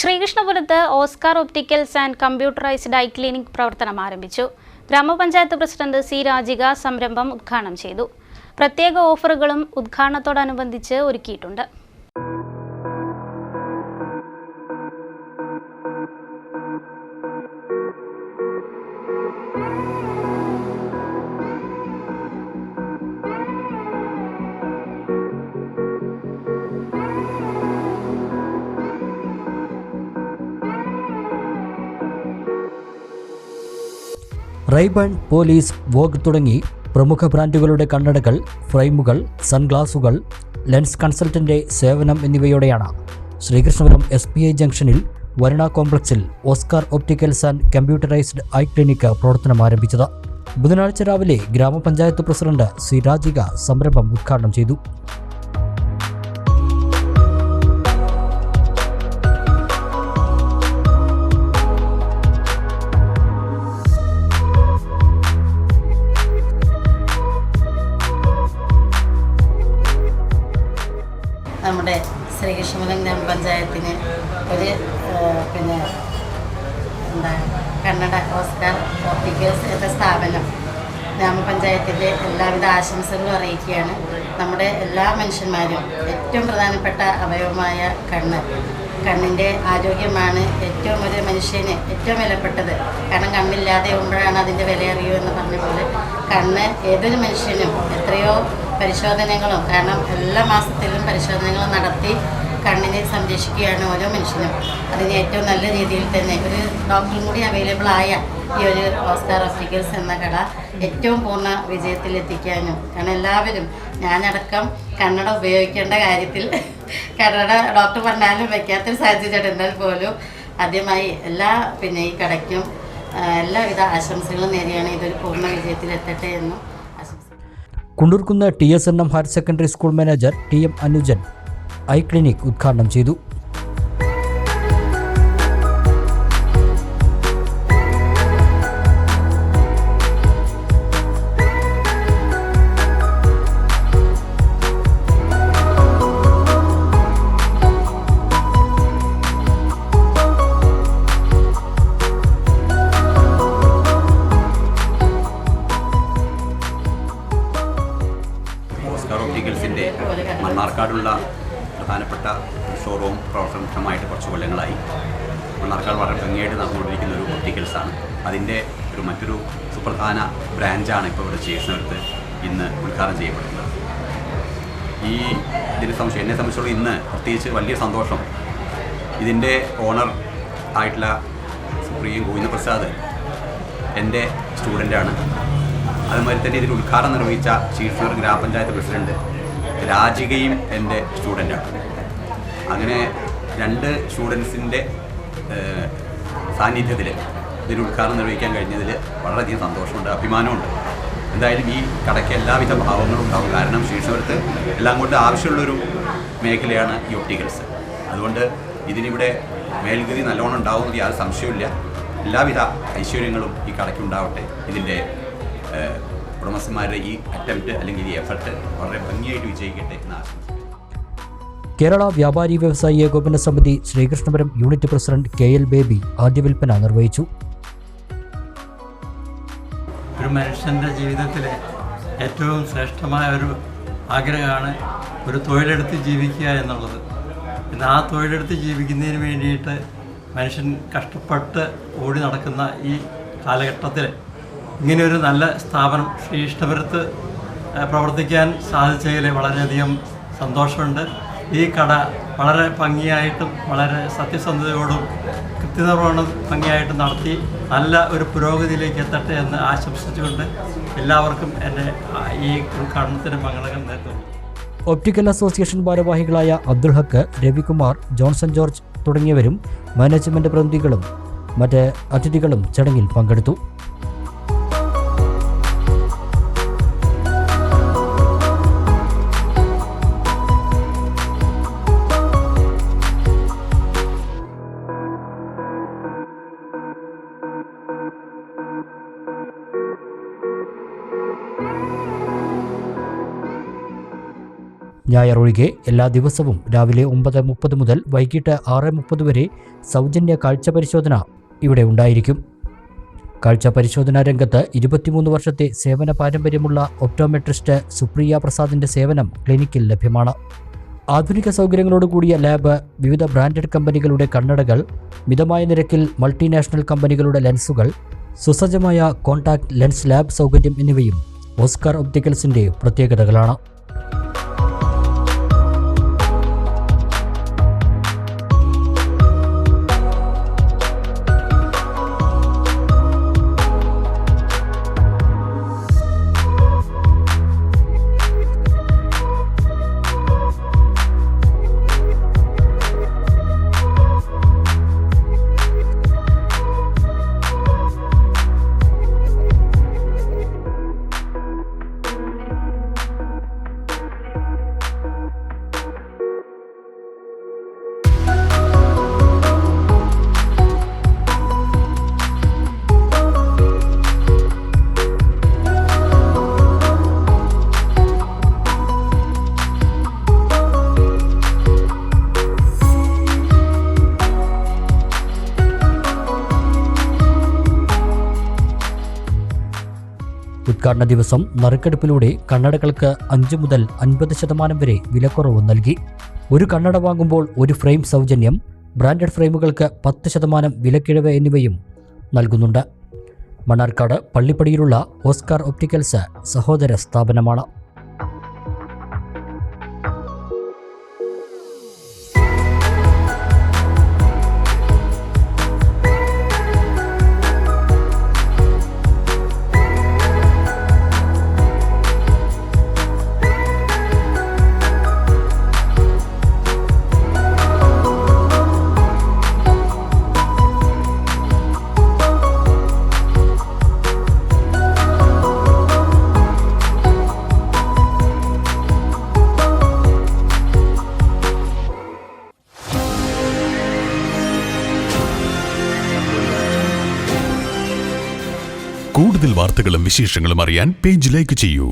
ശ്രീകൃഷ്ണപുരത്ത് Oscar opticals and computerised eye clinic പ്രവർത്തനം ആരംഭിച്ചു. ഗ്രാമപഞ്ചായത്ത് പ്രസിഡന്റ് സി രാജിക സംരംഭം ഉദ്ഘാടനം ചെയ്തു. പ്രത്യേക ഓഫറുകളും ഉദ്ഘാടനത്തോടനുബന്ധിച്ച് ഒരുക്കിയിട്ടുണ്ട്. റൈബൺ, പോലീസ്, വോഗ് തുടങ്ങി പ്രമുഖ ബ്രാൻഡുകളുടെ കണ്ണടകൾ, ഫ്രെയിമുകൾ, സൺഗ്ലാസുകൾ, ലെൻസ് കൺസൾട്ടന്റ് സേവനം എന്നിവയോടെയാണ് ശ്രീകൃഷ്ണപുരം SBI ജംഗ്ഷനിൽ വരുണ കോംപ്ലക്സിൽ Oscar opticals and computerised eye clinic പ്രവർത്തനം ആരംഭിച്ചത്. ബുധനാഴ്ച രാവിലെ ഗ്രാമപഞ്ചായത്ത് പ്രസിഡന്റ് സി രാജിക സംരംഭം ഉദ്ഘാടനം ചെയ്തു. നമ്മുടെ ശ്രീകൃഷ്ണപുരം ഗ്രാമപഞ്ചായത്തിന് ഒരു കന്നഡ ഓസ്കാർ ഒപ്റ്റിക്കൽസ് എന്ന സ്ഥാപനം ഗ്രാമപഞ്ചായത്തിൻ്റെ എല്ലാവിധ ആശംസകളും അറിയിക്കുകയാണ്. നമ്മുടെ എല്ലാ മനുഷ്യന്മാരും ഏറ്റവും പ്രധാനപ്പെട്ട അവയവമായ കണ്ണിൻ്റെ ആരോഗ്യമാണ് ഏറ്റവും ഒരു മനുഷ്യന് ഏറ്റവും വിലപ്പെട്ടത്. കാരണം കണ്ണില്ലാതെ ആകുമ്പോഴാണ് അതിൻ്റെ വില അറിയൂ എന്ന് പറഞ്ഞ പോലെ കണ്ണ് ഏതൊരു മനുഷ്യനും എത്രയോ പരിശോധനകളും, കാരണം എല്ലാ മാസത്തിലും പരിശോധനകൾ നടത്തി കണ്ണിനെ സംരക്ഷിക്കുകയാണ് ഓരോ മനുഷ്യനും. അതിന് ഏറ്റവും നല്ല രീതിയിൽ തന്നെ ഒരു ഡോക്ടറും കൂടി അവൈലബിൾ ആയ ഈ ഒരു ഓസ്കാർ ഒപ്റ്റിക്കൽസ് എന്ന കട ഏറ്റവും പൂർണ്ണ വിജയത്തിലെത്തിക്കാനും, കാരണം എല്ലാവരും ഞാനടക്കം കന്നഡ ഉപയോഗിക്കേണ്ട കാര്യത്തിൽ കന്നഡ ഡോക്ടർ പറഞ്ഞാലും വയ്ക്കാത്തൊരു സാഹചര്യം എന്നാൽ പോലും ആദ്യമായി ഈ കടയ്ക്കും എല്ലാവിധ ആശംസകളും നേടിയാണ് ഇതൊരു പൂർണ്ണ വിജയത്തിലെത്തട്ടെ എന്നും Kundoorkunnu TSNM higher secondary school manager TM അനുജൻ ഐ ക്ലിനിക് ഉദ്ഘാടനം ചെയ്തു. ഓസ്കാർ ഒപ്റ്റിക്കൽസിൻ്റെ മണ്ണാർക്കാടുള്ള പ്രധാനപ്പെട്ട ഷോറൂം പ്രവർത്തനമായിട്ട് കുറച്ച് കൊല്ലങ്ങളായി. മണ്ണാർക്കാട് വളരെ ഭംഗിയായിട്ട് നടന്നുകൊണ്ടിരിക്കുന്ന ഒരു ഒപ്റ്റിക്കൽസാണ്. അതിൻ്റെ മറ്റൊരു സുപ്രധാന ബ്രാഞ്ചാണ് ഇപ്പോൾ ഇവിടെ ശ്രീകൃഷ്ണപുരത്ത് ഇന്ന് ഉദ്ഘാടനം ചെയ്യപ്പെടുന്നത്. എന്നെ സംബന്ധിച്ചുള്ള ഇന്ന് പ്രത്യേകിച്ച് വലിയ സന്തോഷം. ഇതിൻ്റെ ഓണർ ആയിട്ടുള്ള സുപ്രീം ഗോവിന്ദപ്രസാദ് എൻ്റെ സ്റ്റുഡൻ്റാണ്. അതുമാതിരി തന്നെ ഇതിൽ ഉദ്ഘാടനം നിർവഹിച്ച ശ്രീകൃഷ്ണപുരം ഗ്രാമപഞ്ചായത്ത് പ്രസിഡന്റ് രാജികയും എൻ്റെ സ്റ്റുഡൻ്റാണ്. അങ്ങനെ രണ്ട് സ്റ്റുഡൻസിൻ്റെ സാന്നിധ്യത്തിൽ ഇതിൽ ഉദ്ഘാടനം നിർവഹിക്കാൻ കഴിഞ്ഞതിൽ വളരെയധികം സന്തോഷമുണ്ട്, അഭിമാനമുണ്ട്. എന്തായാലും ഈ കടയ്ക്ക് എല്ലാവിധ ഭാവങ്ങളും ഉണ്ടാവും. കാരണം ശ്രീകൃഷ്ണപുരത്ത് എല്ലാം കൊണ്ട് ആവശ്യമുള്ളൊരു മേഖലയാണ് ഈ ഒപ്റ്റിക്കൽസ്. അതുകൊണ്ട് ഇതിനിവിടെ മേൽഗതി നല്ലോണം ഉണ്ടാവുമെന്ന് യാതൊരു സംശയമില്ല. എല്ലാവിധ ഐശ്വര്യങ്ങളും ഈ കടയ്ക്കുണ്ടാവട്ടെ. ഇതിൻ്റെ ഉടമസ്ഥന്മാരുടെ ഈ അറ്റംപ്റ്റ് അല്ലെങ്കിൽ ഈ എഫർട്ട് വളരെ ഭംഗിയായിട്ട് വിജയിക്കട്ടെ എന്ന് ആശംസിക്കുന്നു. കേരള വ്യാപാരി വ്യവസായി ഏകോപന സമിതി Sreekrishnapuram unit president KL baby ആദ്യ വിൽപ്പന നിർവഹിച്ചു. ഒരു മനുഷ്യൻ്റെ ജീവിതത്തിലെ ഏറ്റവും ശ്രേഷ്ഠമായ ഒരു ആഗ്രഹമാണ് ഒരു തൊഴിലെടുത്ത് ജീവിക്കുക എന്നുള്ളത്. എന്നാൽ ആ തൊഴിലെടുത്ത് ജീവിക്കുന്നതിന് വേണ്ടിയിട്ട് മനുഷ്യൻ കഷ്ടപ്പെട്ട് ഓടി നടക്കുന്ന ഈ കാലഘട്ടത്തിൽ ഇങ്ങനെയൊരു നല്ല സ്ഥാപനം ശ്രീകൃഷ്ണപുരത്ത് പ്രവർത്തിക്കാൻ സാധിച്ചതിൽ വളരെയധികം സന്തോഷമുണ്ട്. ഈ കട വളരെ ഭംഗിയായിട്ടും വളരെ സത്യസന്ധതയോടും കൃത്യനിർവഹണം ഭംഗിയായിട്ടും നടത്തി നല്ല ഒരു പുരോഗതിയിലേക്ക് എത്തട്ടെ എന്ന് ആശംസിച്ചുകൊണ്ട് എല്ലാവർക്കും എൻ്റെ ഈ ഉദ്ഘാടനത്തിന് മംഗളങ്ങൾ നേർന്നു. ഒപ്റ്റിക്കൽ അസോസിയേഷൻ ഭാരവാഹികളായ അബ്ദുൽ ഹക്ക്, രവികുമാർ, ജോൺസൺ ജോർജ് തുടങ്ങിയവരും മാനേജ്മെന്റ് പ്രതിനിധികളും മറ്റ് അതിഥികളും ചടങ്ങിൽ പങ്കെടുത്തു. ഞായർ ഒഴികെ എല്ലാ ദിവസവും രാവിലെ 9:30 മുതൽ വൈകിട്ട് 6:30 വരെ സൗജന്യ കാഴ്ച പരിശോധന ഇവിടെ ഉണ്ടായിരിക്കും. കാഴ്ച പരിശോധനാ രംഗത്ത് 23 വർഷത്തെ സേവന പാരമ്പര്യമുള്ള ഒപ്റ്റോമെട്രിസ്റ്റ് സുപ്രിയ പ്രസാദിന്റെ സേവനം ക്ലിനിക്കിൽ ലഭ്യമാണ്. ആധുനിക സൗകര്യങ്ങളോടുകൂടിയ ലാബ്, വിവിധ ബ്രാൻഡഡ് കമ്പനികളുടെ കണ്ണടകൾ, മിതമായ നിരക്കിൽ മൾട്ടിനാഷണൽ കമ്പനികളുടെ ലെൻസുകൾ, സുസജ്ജമായ കോൺടാക്ട് ലെൻസ് ലാബ് സൗകര്യം എന്നിവയും ഓസ്കാർ ഒപ്റ്റിക്കൽസിന്റെ പ്രത്യേകതകളാണ്. ഉദ്ഘാടന ദിവസം നറുക്കെടുപ്പിലൂടെ കണ്ണടകൾക്ക് 5 മുതൽ 50% വരെ വിലക്കുറവ് നൽകി. ഒരു കണ്ണട വാങ്ങുമ്പോൾ ഒരു ഫ്രെയിം സൗജന്യം, ബ്രാൻഡഡ് ഫ്രെയിമുകൾക്ക് 10% വിലക്കിഴിവ് എന്നിവയും നൽകുന്നുണ്ട്. മണ്ണാർക്കാട് പള്ളിപ്പടിയിലുള്ള ഓസ്കാർ ഒപ്റ്റിക്കൽസ് സഹോദര സ്ഥാപനമാണ്. കൂടുതൽ വാർത്തകളും വിശേഷങ്ങളും അറിയാൻ പേജ് ലൈക്ക് ചെയ്യൂ.